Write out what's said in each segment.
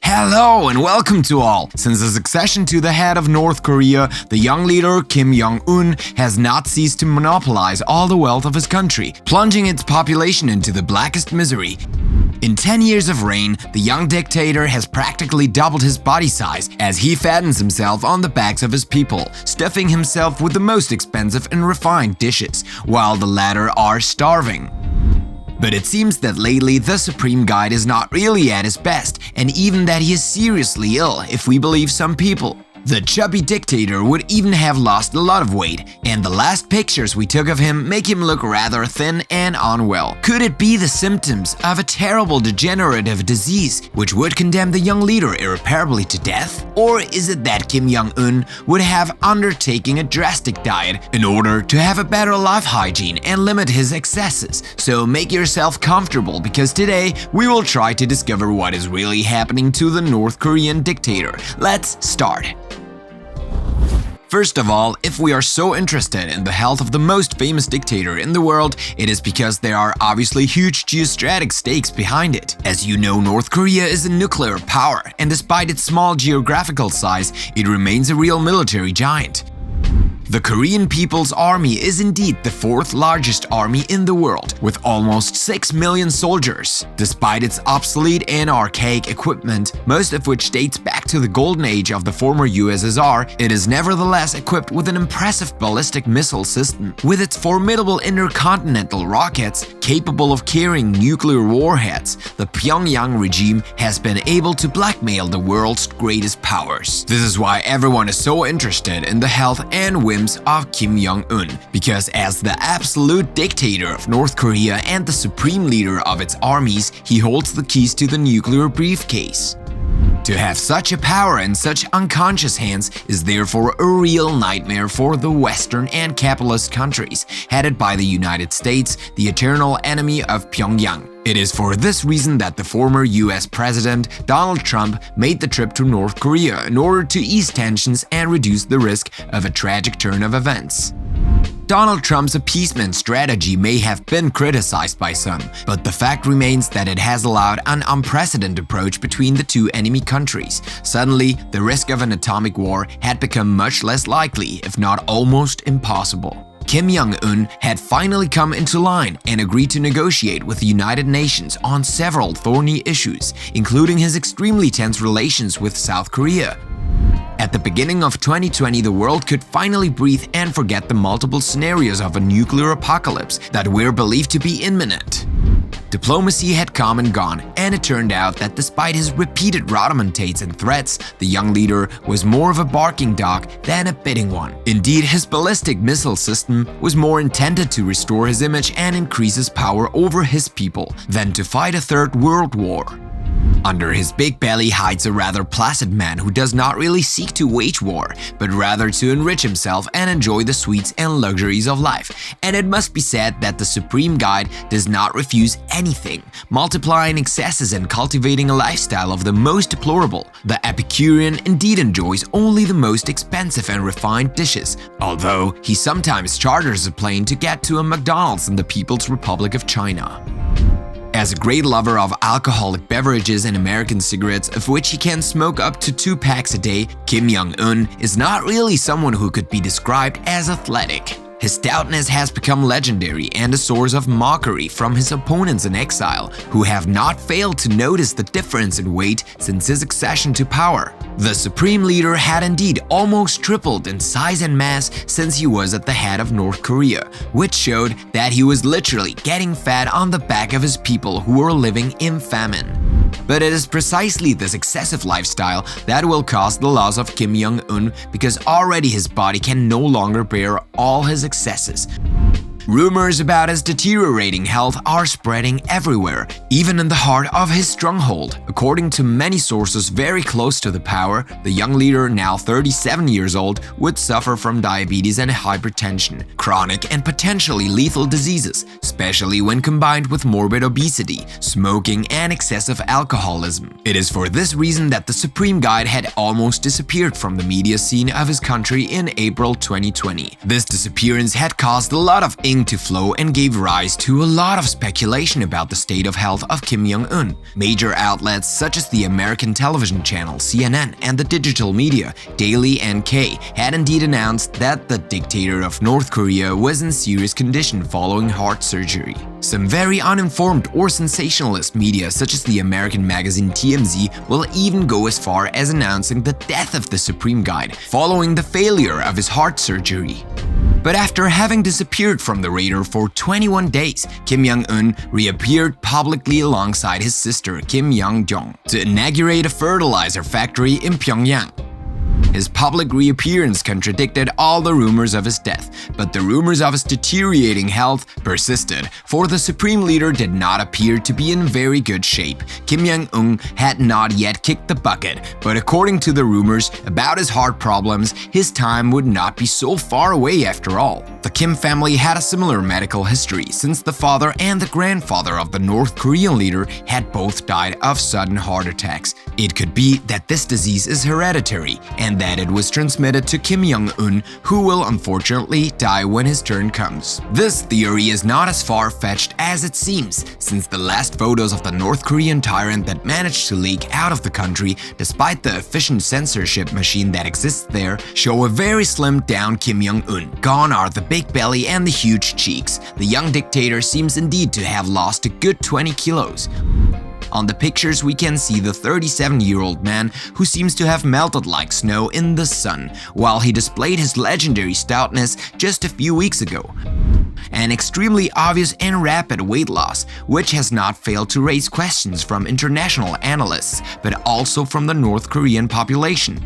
Hello and welcome to all! Since his accession to the head of North Korea, the young leader Kim Jong Un has not ceased to monopolize all the wealth of his country, plunging its population into the blackest misery. In 10 years of reign, the young dictator has practically doubled his body size as he fattens himself on the backs of his people, stuffing himself with the most expensive and refined dishes, while the latter are starving. But it seems that lately the Supreme Guide is not really at his best, and even that he is seriously ill, if we believe some people. The chubby dictator would even have lost a lot of weight, and the last pictures we took of him make him look rather thin and unwell. Could it be the symptoms of a terrible degenerative disease which would condemn the young leader irreparably to death? Or is it that Kim Jong Un would have undertaken a drastic diet in order to have a better life hygiene and limit his excesses? So make yourself comfortable, because today we will try to discover what is really happening to the North Korean dictator. Let's start. First of all, if we are so interested in the health of the most famous dictator in the world, it is because there are obviously huge geostrategic stakes behind it. As you know, North Korea is a nuclear power, and despite its small geographical size, it remains a real military giant. The Korean People's Army is indeed the fourth largest army in the world, with almost 6 million soldiers. Despite its obsolete and archaic equipment, most of which dates back to the golden age of the former USSR, it is nevertheless equipped with an impressive ballistic missile system. With its formidable intercontinental rockets, capable of carrying nuclear warheads, the Pyongyang regime has been able to blackmail the world's greatest powers. This is why everyone is so interested in the health and whims of Kim Jong Un, because as the absolute dictator of North Korea and the supreme leader of its armies, he holds the keys to the nuclear briefcase. To have such a power in such unconscious hands is therefore a real nightmare for the Western and capitalist countries, headed by the United States, the eternal enemy of Pyongyang. It is for this reason that the former US President Donald Trump made the trip to North Korea in order to ease tensions and reduce the risk of a tragic turn of events. Donald Trump's appeasement strategy may have been criticized by some, but the fact remains that it has allowed an unprecedented approach between the two enemy countries. Suddenly, the risk of an atomic war had become much less likely, if not almost impossible. Kim Jong Un had finally come into line and agreed to negotiate with the United Nations on several thorny issues, including his extremely tense relations with South Korea. At the beginning of 2020, the world could finally breathe and forget the multiple scenarios of a nuclear apocalypse that were believed to be imminent. Diplomacy had come and gone, and it turned out that despite his repeated rhodomontades and threats, the young leader was more of a barking dog than a biting one. Indeed, his ballistic missile system was more intended to restore his image and increase his power over his people than to fight a third world war. Under his big belly hides a rather placid man who does not really seek to wage war, but rather to enrich himself and enjoy the sweets and luxuries of life. And it must be said that the Supreme Guide does not refuse anything, multiplying excesses and cultivating a lifestyle of the most deplorable. The Epicurean indeed enjoys only the most expensive and refined dishes, although he sometimes charters a plane to get to a McDonald's in the People's Republic of China. As a great lover of alcoholic beverages and American cigarettes, of which he can smoke up to 2 packs a day, Kim Jong Un is not really someone who could be described as athletic. His stoutness has become legendary and a source of mockery from his opponents in exile, who have not failed to notice the difference in weight since his accession to power. The supreme leader had indeed almost tripled in size and mass since he was at the head of North Korea, which showed that he was literally getting fat on the back of his people who were living in famine. But it is precisely this excessive lifestyle that will cause the loss of Kim Jong Un, because already his body can no longer bear all his excesses. Rumors about his deteriorating health are spreading everywhere, even in the heart of his stronghold. According to many sources very close to the power, the young leader, now 37 years old, would suffer from diabetes and hypertension, chronic and potentially lethal diseases, especially when combined with morbid obesity, smoking, and excessive alcoholism. It is for this reason that the Supreme Guide had almost disappeared from the media scene of his country in April 2020. This disappearance had caused a lot of beginning to flow and gave rise to a lot of speculation about the state of health of Kim Jong Un. Major outlets such as the American television channel CNN and the digital media Daily NK had indeed announced that the dictator of North Korea was in serious condition following heart surgery. Some very uninformed or sensationalist media such as the American magazine TMZ will even go as far as announcing the death of the Supreme Guide following the failure of his heart surgery. But after having disappeared from the radar for 21 days, Kim Jong Un reappeared publicly alongside his sister Kim Jong to inaugurate a fertilizer factory in Pyongyang. His public reappearance contradicted all the rumors of his death, but the rumors of his deteriorating health persisted, for the supreme leader did not appear to be in very good shape. Kim Jong-un had not yet kicked the bucket, but according to the rumors about his heart problems, his time would not be so far away after all. The Kim family had a similar medical history, since the father and the grandfather of the North Korean leader had both died of sudden heart attacks. It could be that this disease is hereditary, and that it was transmitted to Kim Jong-un, who will unfortunately die when his turn comes. This theory is not as far-fetched as it seems, since the last photos of the North Korean tyrant that managed to leak out of the country, despite the efficient censorship machine that exists there, show a very slimmed-down Kim Jong-un. Gone are the big belly and the huge cheeks. The young dictator seems indeed to have lost a good 20 kilos. On the pictures, we can see the 37-year-old man who seems to have melted like snow in the sun, while he displayed his legendary stoutness just a few weeks ago. An extremely obvious and rapid weight loss, which has not failed to raise questions from international analysts, but also from the North Korean population.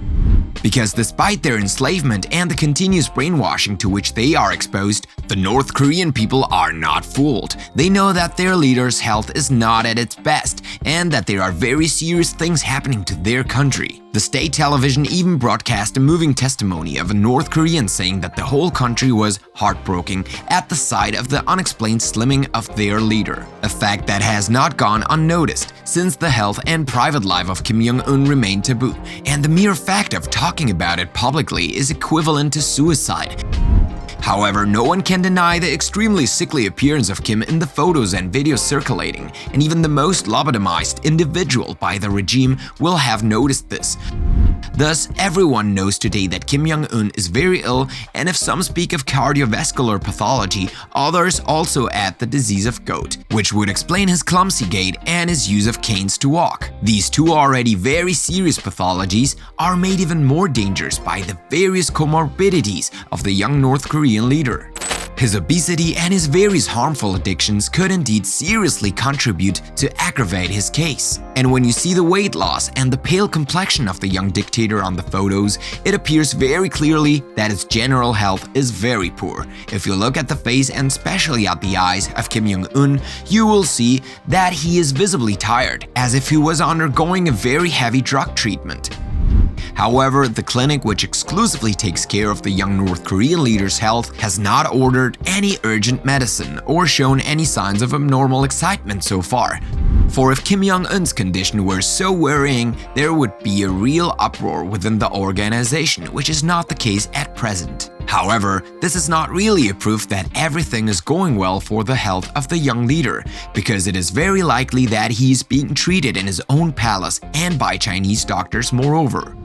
Because despite their enslavement and the continuous brainwashing to which they are exposed, the North Korean people are not fooled. They know that their leader's health is not at its best and that there are very serious things happening to their country. The state television even broadcast a moving testimony of a North Korean saying that the whole country was heartbroken at the sight of the unexplained slimming of their leader. A fact that has not gone unnoticed, since the health and private life of Kim Jong-un remain taboo, and the mere fact of talking about it publicly is equivalent to suicide. However, no one can deny the extremely sickly appearance of Kim in the photos and videos circulating, and even the most lobotomized individual by the regime will have noticed this. Thus, everyone knows today that Kim Jong-un is very ill, and if some speak of cardiovascular pathology, others also add the disease of gout, which would explain his clumsy gait and his use of canes to walk. These two already very serious pathologies are made even more dangerous by the various comorbidities of the young North Korean leader. His obesity and his various harmful addictions could indeed seriously contribute to aggravate his case. And when you see the weight loss and the pale complexion of the young dictator on the photos, it appears very clearly that his general health is very poor. If you look at the face and especially at the eyes of Kim Jong-un, you will see that he is visibly tired, as if he was undergoing a very heavy drug treatment. However, the clinic which exclusively takes care of the young North Korean leader's health has not ordered any urgent medicine or shown any signs of abnormal excitement so far. For if Kim Jong-un's condition were so worrying, there would be a real uproar within the organization, which is not the case at present. However, this is not really a proof that everything is going well for the health of the young leader, because it is very likely that he is being treated in his own palace and by Chinese doctors moreover.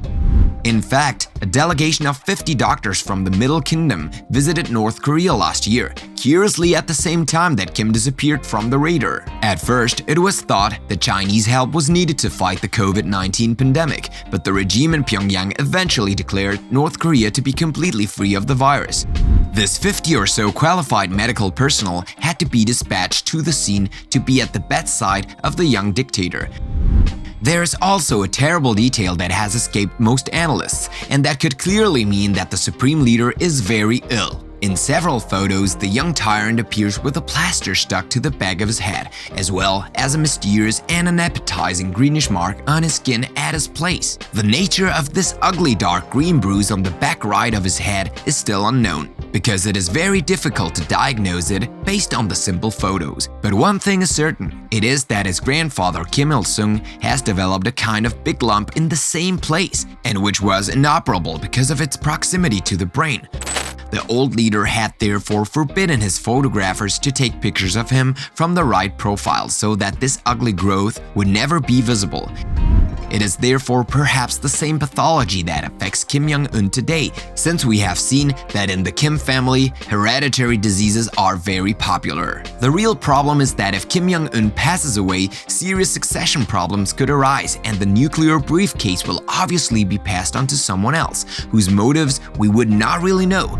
In fact, a delegation of 50 doctors from the Middle Kingdom visited North Korea last year, curiously at the same time that Kim disappeared from the radar. At first, it was thought that Chinese help was needed to fight the COVID-19 pandemic, but the regime in Pyongyang eventually declared North Korea to be completely free of the virus. This 50 or so qualified medical personnel had to be dispatched to the scene to be at the bedside of the young dictator. There is also a terrible detail that has escaped most analysts, and that could clearly mean that the supreme leader is very ill. In several photos, the young tyrant appears with a plaster stuck to the back of his head, as well as a mysterious and unappetizing greenish mark on his skin at his place. The nature of this ugly dark green bruise on the back right of his head is still unknown, because it is very difficult to diagnose it based on the simple photos. But one thing is certain, it is that his grandfather Kim Ilsung has developed a kind of big lump in the same place, and which was inoperable because of its proximity to the brain. The old leader had therefore forbidden his photographers to take pictures of him from the right profile so that this ugly growth would never be visible. It is therefore perhaps the same pathology that affects Kim Jong Un today, since we have seen that in the Kim family, hereditary diseases are very popular. The real problem is that if Kim Jong Un passes away, serious succession problems could arise, and the nuclear briefcase will obviously be passed on to someone else, whose motives we would not really know.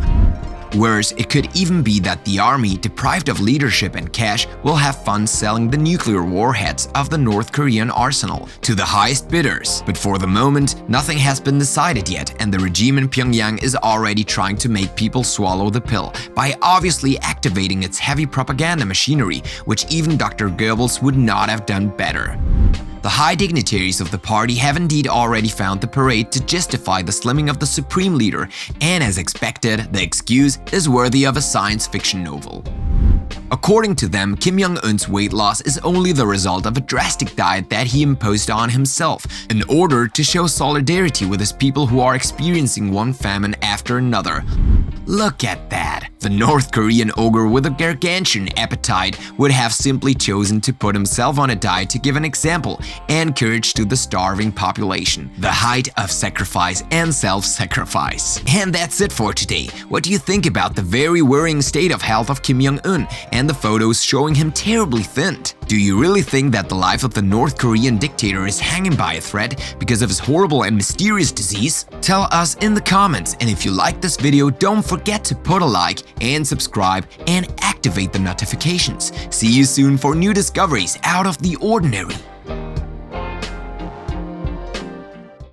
Worse, it could even be that the army, deprived of leadership and cash, will have fun selling the nuclear warheads of the North Korean arsenal to the highest bidders. But for the moment, nothing has been decided yet, and the regime in Pyongyang is already trying to make people swallow the pill by obviously activating its heavy propaganda machinery, which even Dr. Goebbels would not have done better. The high dignitaries of the party have indeed already found the parade to justify the slimming of the supreme leader, and as expected, the excuse is worthy of a science fiction novel. According to them, Kim Jong-un's weight loss is only the result of a drastic diet that he imposed on himself in order to show solidarity with his people who are experiencing one famine after another. Look at that! The North Korean ogre with a gargantuan appetite would have simply chosen to put himself on a diet to give an example and courage to the starving population. The height of sacrifice and self-sacrifice. And that's it for today. What do you think about the very worrying state of health of Kim Jong-un and the photos showing him terribly thinned? Do you really think that the life of the North Korean dictator is hanging by a thread because of his horrible and mysterious disease? Tell us in the comments, and if you like this video, don't forget to put a like and subscribe and activate the notifications. See you soon for new discoveries out of the ordinary.